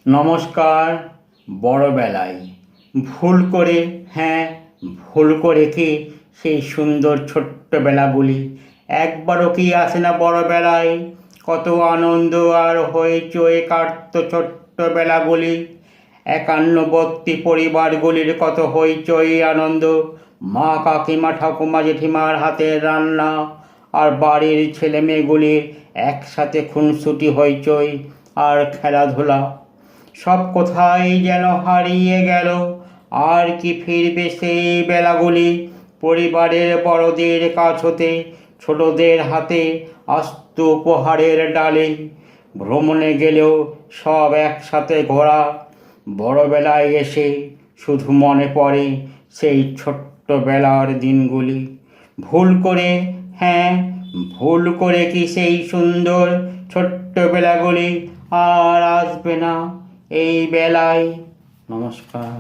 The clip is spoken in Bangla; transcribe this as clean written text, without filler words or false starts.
নমস্কার। বড়বেলায় ভুল করে, হ্যাঁ, ভুল করে কি সেই সুন্দর ছোট্টবেলাগুলি একবারও কি আসে না বড়বেলায়? কত আনন্দ আর হইচই কাটত ছোট্টবেলাগুলি। একান্নবর্তী পরিবারগুলির কত হইচই আনন্দ। মা কাকিমা ঠাকুমা জেঠিমার হাতের রান্না আর বাড়ির ছেলে মেয়েগুলির একসাথে খুনসুটি হইচই আর খেলাধুলা। সব কোথায় যেন হারিয়ে গেল। আর কি ফিরবে সেই বেলাগুলি? পরিবারের বড়দের কাছ হতে ছোটদের হাতে আস্ত উপহারের ডালে ভ্রমণে গেলেও সব একসাথে ঘোরা। বড়বেলায় এসে শুধু মনে পড়ে সেই ছোট্টবেলার দিনগুলি। ভুল করে, হ্যাঁ, ভুল করে কি সেই সুন্দর ছোট্টবেলাগুলি আর আসবে না এই বেলায়? নমস্কার।